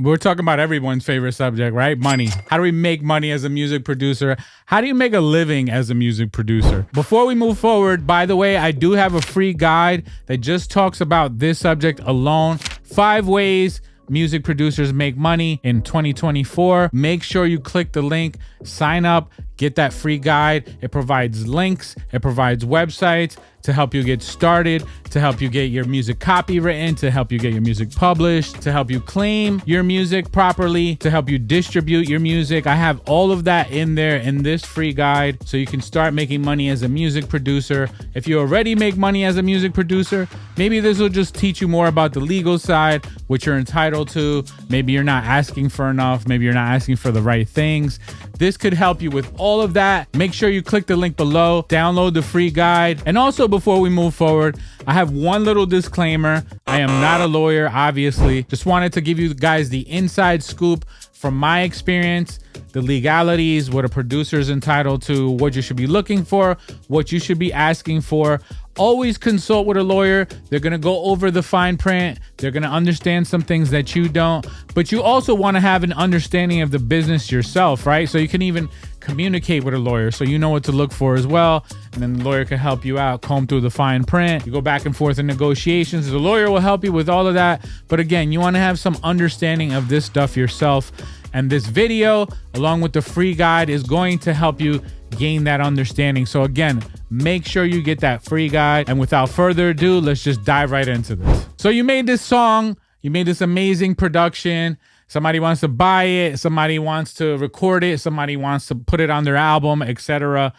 We're talking about everyone's favorite subject, right? Money. How do we make money as a music producer? How do you make a living as a music producer? Before we move forward, by the way, I do have a free guide that just talks about this subject alone. 5 ways music producers make money in 2024. Make sure you click the link, sign up, get that free guide. It provides links, it provides websites to help you get started, to help you get your music copywritten, to help you get your music published, to help you claim your music properly, to help you distribute your music. I have all of that in there in this free guide so you can start making money as a music producer. If you already make money as a music producer, maybe this will just teach you more about the legal side, what you're entitled to. Maybe you're not asking for enough. Maybe you're not asking for the right things. This could help you with all of that. Make sure you click the link below, download the free guide. And also, before we move forward, I have one little disclaimer. I am not a lawyer, obviously. Just wanted to give you guys the inside scoop from my experience, the legalities, what a producer is entitled to, what you should be looking for, what you should be asking for. Always consult with a lawyer. They're going to go over the fine print. They're going to understand some things that you don't. But you also want to have an understanding of the business yourself, right? So you can even communicate with a lawyer so you know what to look for as well. And then the lawyer can help you out, comb through the fine print. You go back and forth in negotiations. The lawyer will help you with all of that. But again, you want to have some understanding of this stuff yourself. And this video, along with the free guide, is going to help you gain that understanding. So again, make sure you get that free guide. And without further ado, let's just dive right into this. So you made this song, you made this amazing production. Somebody wants to buy it, somebody wants to record it, somebody wants to put it on their album, etc.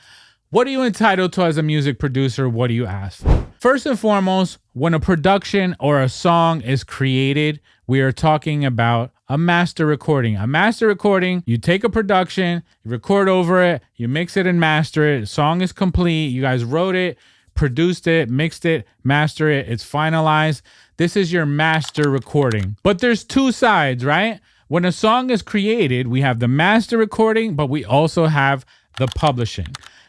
What are you entitled to as a music producer? What do you ask for? First and foremost, when a production or a song is created, we are talking about a master recording. A master recording, you take a production, you record over it, you mix it and master it. The song is complete. You guys wrote it, produced it, mixed it, master it. It's finalized. This is your master recording. But there's 2 sides, right? When a song is created, we have the master recording, but we also have the publishing.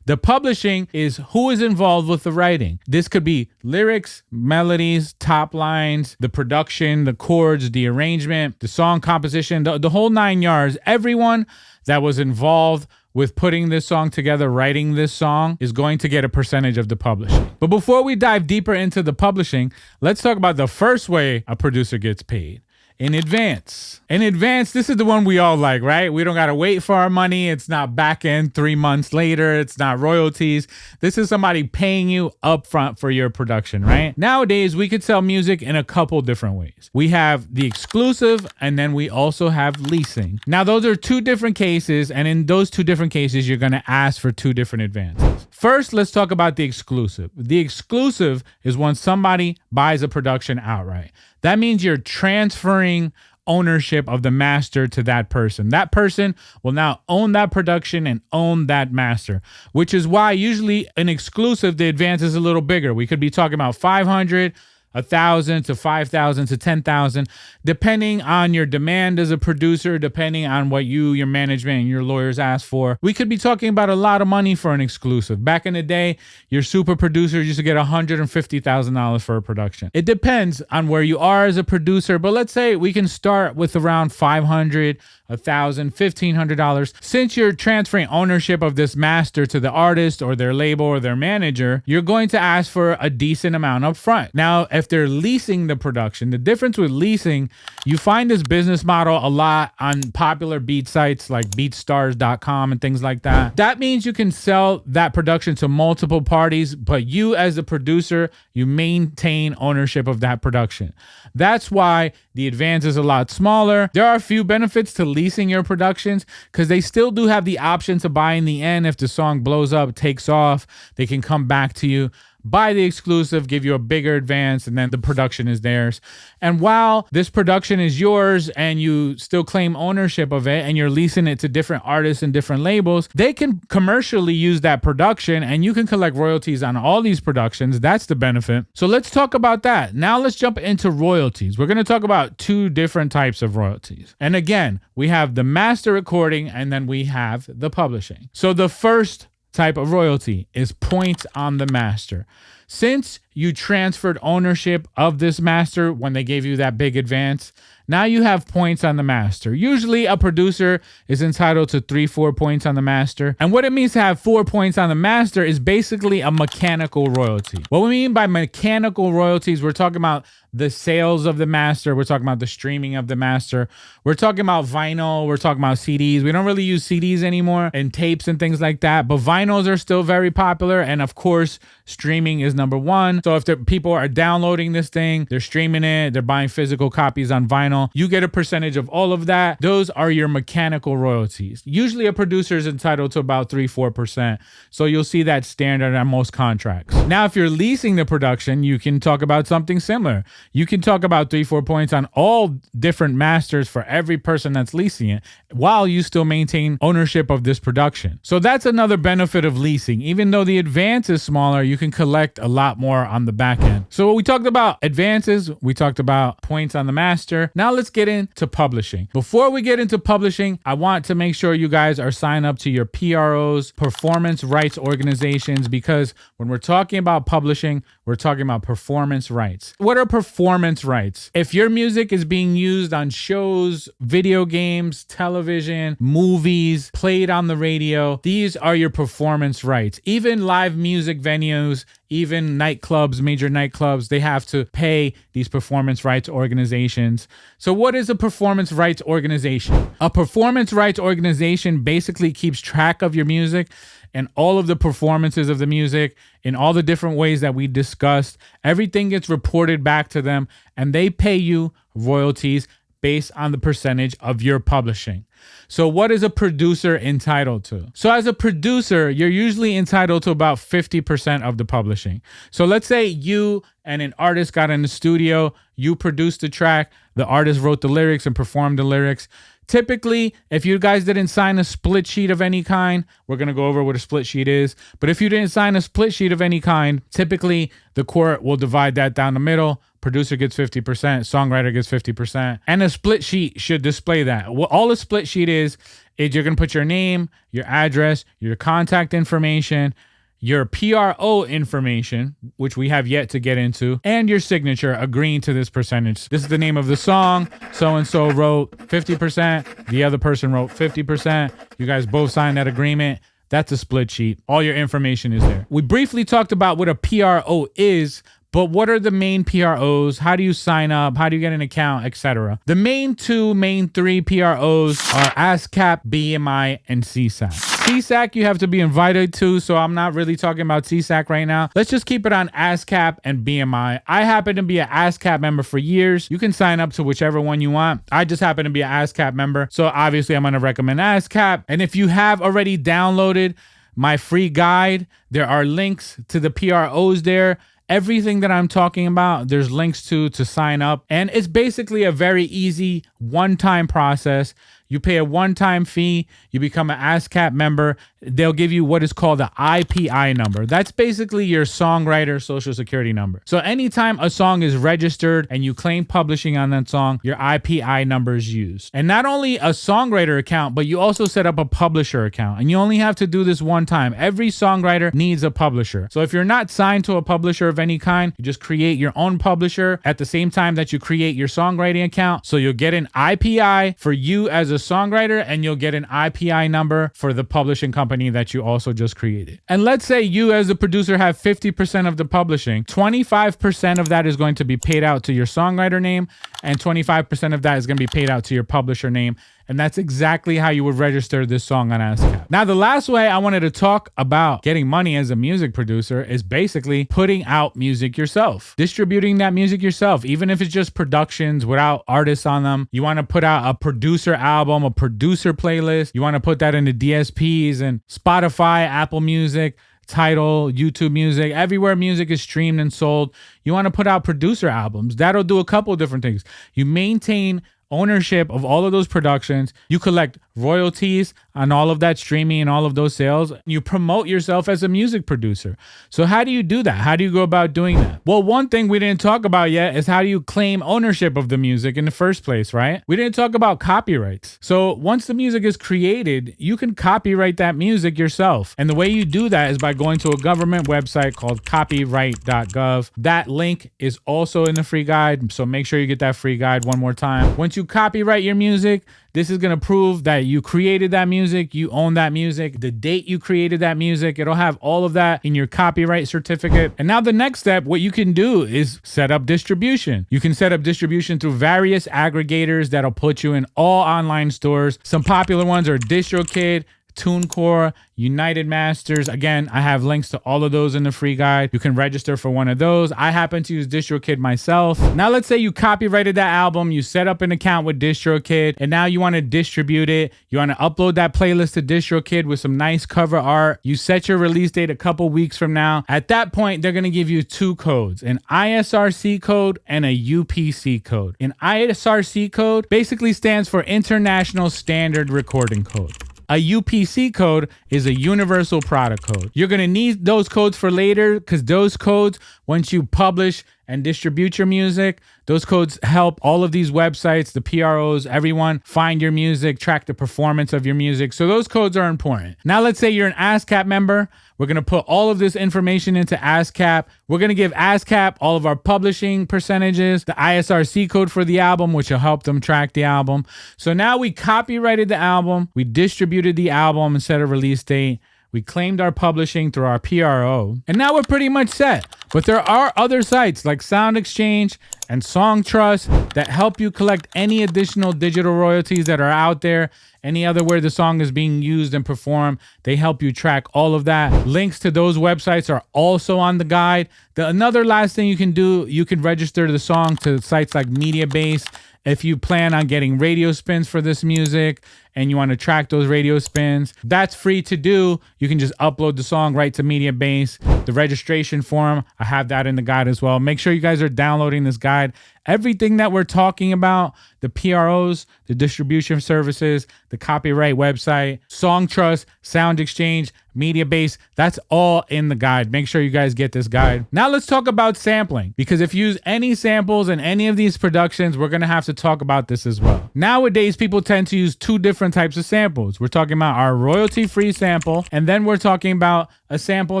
The publishing is who is involved with the writing. This could be lyrics, melodies, top lines, the production, the chords, the arrangement, the song composition, the whole 9 yards. Everyone that was involved with putting this song together, writing this song, is going to get a percentage of the publishing. But before we dive deeper into the publishing, let's talk about the first way a producer gets paid. In advance. In advance, this is the one we all like, right? We don't got to wait for our money. It's not back end 3 months later. It's not royalties. This is somebody paying you upfront for your production, right? Nowadays, we could sell music in a couple different ways. We have the exclusive, and then we also have leasing. Now, those are 2 different cases, and in those 2 different cases, you're going to ask for 2 different advances. First, let's talk about the exclusive. The exclusive is when somebody buys a production outright. That means you're transferring ownership of the master to that person. That person will now own that production and own that master, which is why usually an exclusive, the advance is a little bigger. We could be talking about 500, 1,000 to 5,000 to 10,000, depending on your demand as a producer, depending on what you, your management, and your lawyers ask for. We could be talking about a lot of money for an exclusive. Back in the day, your super producer used to get $150,000 for a production. It depends on where you are as a producer, but let's say we can start with around 500, 1,000, $1,500. Since you're transferring ownership of this master to the artist or their label or their manager, you're going to ask for a decent amount up front. Now, if they're leasing the production, the difference with leasing, you find this business model a lot on popular beat sites like beatstars.com and things like that. That means you can sell that production to multiple parties, but you as the producer, you maintain ownership of that production. That's why the advance is a lot smaller. There are a few benefits to leasing your productions because they still do have the option to buy in the end. If the song blows up, takes off, they can come back to you, buy the exclusive, give you a bigger advance, and then the production is theirs. And while this production is yours and you still claim ownership of it and you're leasing it to different artists and different labels, they can commercially use that production and you can collect royalties on all these productions. That's the benefit. So let's talk about that. Now let's jump into royalties. We're going to talk about 2 different types of royalties. And again, we have the master recording and then we have the publishing. So the first type of royalty is points on the master. Since you transferred ownership of this master when they gave you that big advance, Now you have points on the master. Usually a producer is entitled to 3-4 points on the master. And what it means to have 4 points on the master is basically a mechanical royalty. What we mean by mechanical royalties, we're talking about the sales of the master. We're talking about the streaming of the master. We're talking about vinyl. We're talking about CDs. We don't really use CDs anymore and tapes and things like that, but vinyls are still very popular. And of course, streaming is number one. So if the people are downloading this thing, they're streaming it, they're buying physical copies on vinyl, you get a percentage of all of that. Those are your mechanical royalties. Usually a producer is entitled to about 3-4%. So you'll see that standard on most contracts. Now, if you're leasing the production, you can talk about something similar. You can talk about 3-4 points on all different masters for every person that's leasing it, while you still maintain ownership of this production. So that's another benefit of leasing. Even though the advance is smaller, you can collect a lot more on the back end. So we talked about advances, we talked about points on the master. Now let's get into publishing. Before we get into publishing, I want to make sure you guys are signed up to your PROs, performance rights organizations, because when we're talking about publishing, we're talking about performance rights. What are performance rights? If your music is being used on shows, video games, television, movies, played on the radio, these are your performance rights. Even live music venues, even nightclubs, major nightclubs, they have to pay these performance rights organizations. So what is a performance rights organization? A performance rights organization basically keeps track of your music and all of the performances of the music in all the different ways that we discussed. Everything gets reported back to them, and they pay you royalties based on the percentage of your publishing. So what is a producer entitled to? So as a producer, you're usually entitled to about 50% of the publishing. So let's say you and an artist got in the studio, you produced the track, the artist wrote the lyrics and performed the lyrics. Typically, if you guys didn't sign a split sheet of any kind, we're going to go over what a split sheet is. But if you didn't sign a split sheet of any kind, typically the court will divide that down the middle. Producer gets 50%, songwriter gets 50%, and a split sheet should display that. All a split sheet is you're going to put your name, your address, your contact information, your PRO information, which we have yet to get into, and your signature agreeing to this percentage. This is the name of the song. So-and-so wrote 50%. The other person wrote 50%. You guys both signed that agreement. That's a split sheet. All your information is there. We briefly talked about what a PRO is, but what are the main PROs? How do you sign up? How do you get an account, etc.? The main three PROs are ASCAP, BMI, and CSAC. CSAC you have to be invited to, so I'm not really talking about CSAC right now. Let's just keep it on ASCAP and BMI. I happen to be an ASCAP member for years. You can sign up to whichever one you want. I just happen to be an ASCAP member, so obviously I'm going to recommend ASCAP. And if you have already downloaded my free guide, there are links to the PROs there. Everything that I'm talking about, there's links to sign up. And it's basically a very easy one-time process. You pay a one-time fee, you become an ASCAP member. They'll give you what is called the IPI number. That's basically your songwriter social security number. So anytime a song is registered and you claim publishing on that song, your IPI number is used. And not only a songwriter account, but you also set up a publisher account. And you only have to do this one time. Every songwriter needs a publisher. So if you're not signed to a publisher of any kind, you just create your own publisher at the same time that you create your songwriting account. So you'll get an IPI for you as a songwriter, and you'll get an IPI number for the publishing company that you also just created. And let's say you as a producer have 50% of the publishing, 25% of that is going to be paid out to your songwriter name, and 25% of that is going to be paid out to your publisher name. And that's exactly how you would register this song on ASCAP. Now, the last way I wanted to talk about getting money as a music producer is basically putting out music yourself, distributing that music yourself, even if it's just productions without artists on them. You want to put out a producer album, a producer playlist. You want to put that into DSPs and Spotify, Apple Music, Tidal, YouTube Music, everywhere music is streamed and sold. You want to put out producer albums. That'll do a couple of different things. You maintain ownership of all of those productions. You collect royalties on all of that streaming and all of those sales. You promote yourself as a music producer. So how do you do that? How do you go about doing that? Well, one thing we didn't talk about yet is how do you claim ownership of the music in the first place, right? We didn't talk about copyrights. So once the music is created, you can copyright that music yourself. And the way you do that is by going to a government website called copyright.gov. That link is also in the free guide. So make sure you get that free guide one more time. Once you copyright your music, this is going to prove that you created that music, you own that music, the date you created that music. It'll have all of that in your copyright certificate. And now the next step, what you can do is set up distribution. You can set up distribution through various aggregators that'll put you in all online stores. Some popular ones are DistroKid, TuneCore, United Masters. Again, I have links to all of those in the free guide. You can register for one of those. I happen to use DistroKid myself. Now let's say you copyrighted that album, you set up an account with DistroKid, and now you want to distribute it. You want to upload that playlist to DistroKid with some nice cover art. You set your release date a couple weeks from now. At that point, they're going to give you two codes, an ISRC code and a UPC code. An ISRC code basically stands for International Standard Recording Code. A UPC code is a universal product code. You're going to need those codes for later because those codes, once you publish and distribute your music, those codes help all of these websites, the PROs, everyone find your music, track the performance of your music. So those codes are important. Now let's say you're an ASCAP member. We're going to put all of this information into ASCAP. We're going to give ASCAP all of our publishing percentages, the ISRC code for the album, which will help them track the album. So now we copyrighted the album. We distributed the album and set a release date. We claimed our publishing through our PRO. And now we're pretty much set. But there are other sites like Sound Exchange and Song Trust that help you collect any additional digital royalties that are out there. Any other where the song is being used and performed, they help you track all of that. Links to those websites are also on the guide. Another last thing you can do, you can register the song to sites like Mediabase. If you plan on getting radio spins for this music and you want to track those radio spins, that's free to do. You can just upload the song right to Mediabase. The registration form, I have that in the guide as well. Make sure you guys are downloading this guide. Everything that we're talking about, the PROs, the distribution services, the copyright website, Song Trust, Sound Exchange, Mediabase, that's all in the guide. Make sure you guys get this guide. Now let's talk about sampling, because if you use any samples in any of these productions, we're going to have to talk about this as well. Nowadays, people tend to use two different types of samples. We're talking about our royalty-free sample, and then we're talking about a sample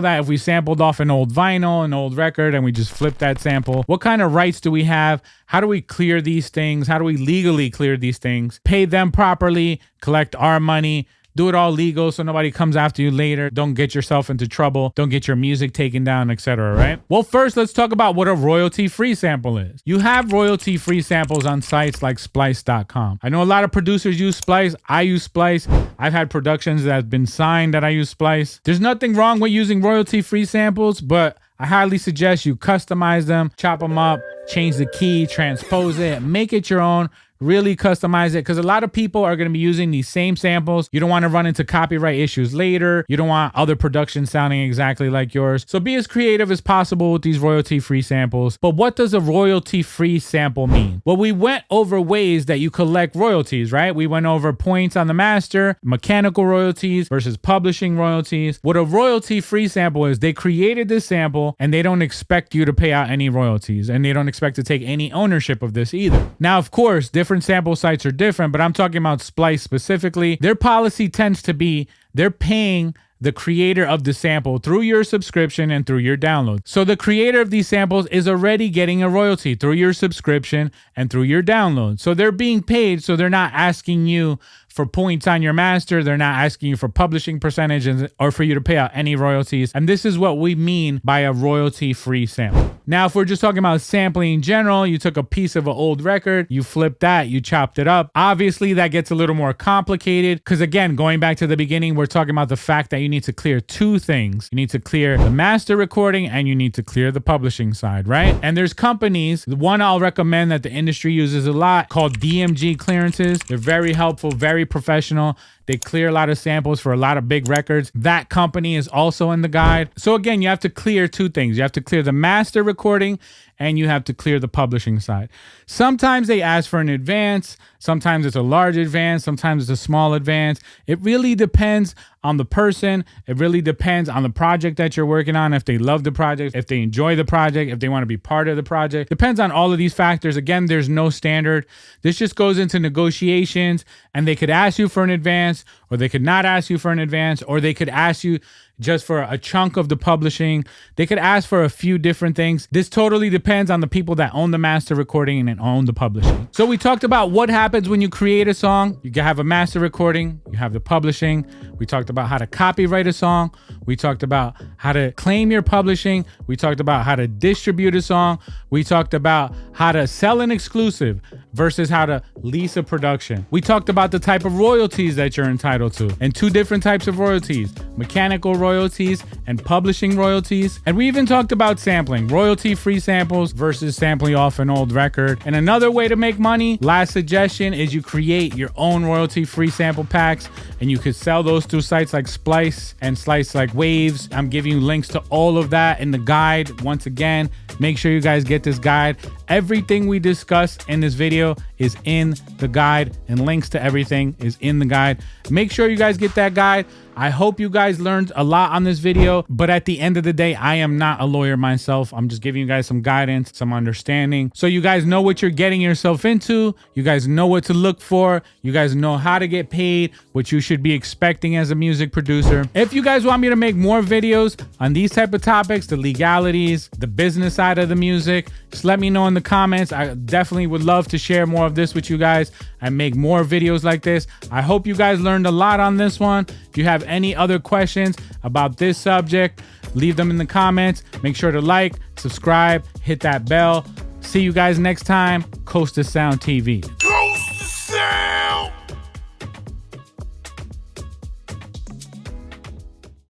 that if we sampled off an old vinyl, an old record, and we just flip that sample, what kind of rights do we have? How do we clear these things? How do we legally clear these things? Pay them properly, collect our money, do it all legal so nobody comes after you later. Don't get yourself into trouble. Don't get your music taken down, etc., right? Well, first, let's talk about what a royalty-free sample is. You have royalty-free samples on sites like Splice.com. I know a lot of producers use Splice. I use Splice. I've had productions that have been signed that I use Splice. There's nothing wrong with using royalty-free samples, but I highly suggest you customize them, chop them up, change the key, transpose it, make it your own. Really customize it, because a lot of people are going to be using these same samples. You don't want to run into copyright issues later. You don't want other productions sounding exactly like yours. So be as creative as possible with these royalty-free samples. But what does a royalty-free sample mean? Well, we went over ways that you collect royalties, right? We went over points on the master, mechanical royalties versus publishing royalties. What a royalty-free sample is, they created this sample and they don't expect you to pay out any royalties, and they don't expect to take any ownership of this either. Now, of course, different sample sites are different, but I'm talking about Splice specifically. Their policy tends to be they're paying the creator of the sample through your subscription and through your download. So the creator of these samples is already getting a royalty through your subscription and through your download. So they're being paid, so they're not asking you for points on your master. They're not asking you for publishing percentages or for you to pay out any royalties. And this is what we mean by a royalty-free sample. Now, if we're just talking about sampling in general, you took a piece of an old record, you flipped that, you chopped it up. Obviously, that gets a little more complicated because, again, going back to the beginning, we're talking about the fact that you need to clear two things. You need to clear the master recording and you need to clear the publishing side, right? And there's companies, the one I'll recommend that the industry uses a lot, called DMG clearances. They're very helpful, very professional. They clear a lot of samples for a lot of big records. That company is also in the guide. So again, you have to clear two things. You have to clear the master recording and you have to clear the publishing side. Sometimes they ask for an advance. Sometimes it's a large advance. Sometimes it's a small advance. It really depends on the person. It really depends on the project that you're working on. If they love the project, if they enjoy the project, if they want to be part of the project. Depends on all of these factors. Again, there's no standard. This just goes into negotiations, and they could ask you for an advance, or they could not ask you for an advance, or they could ask you just for a chunk of the publishing. They could ask for a few different things. This totally depends on the people that own the master recording and own the publishing. So we talked about what happens when you create a song. You have a master recording, you have the publishing. We talked about how to copyright a song. We talked about how to claim your publishing. We talked about how to distribute a song. We talked about how to sell an exclusive versus how to lease a production. We talked about the type of royalties that you're entitled to, and two different types of royalties: mechanical royalties and publishing royalties. And we even talked about sampling, royalty-free samples versus sampling off an old record. And another way to make money, last suggestion, is you create your own royalty-free sample packs, and you could sell those through sites like Splice and sites like Waves. I'm giving you links to all of that in the guide. Once again, make sure you guys get this guide. Everything we discuss in this video is in the guide, and links to everything is in the guide. Make sure you guys get that guide. I hope you guys learned a lot on this video, but at the end of the day, I am not a lawyer myself. I'm just giving you guys some guidance, some understanding, so you guys know what you're getting yourself into. You guys know what to look for. You guys know how to get paid, what you should be expecting as a music producer. If you guys want me to make more videos on these type of topics, the legalities, the business side of the music, just let me know in the comments. I definitely would love to share more of this with you guys and make more videos like this. I hope you guys learned a lot on this one. If you have any other questions about this subject, leave them in the comments. Make sure to like, subscribe, hit that bell. See you guys next time. Costa Sound TV.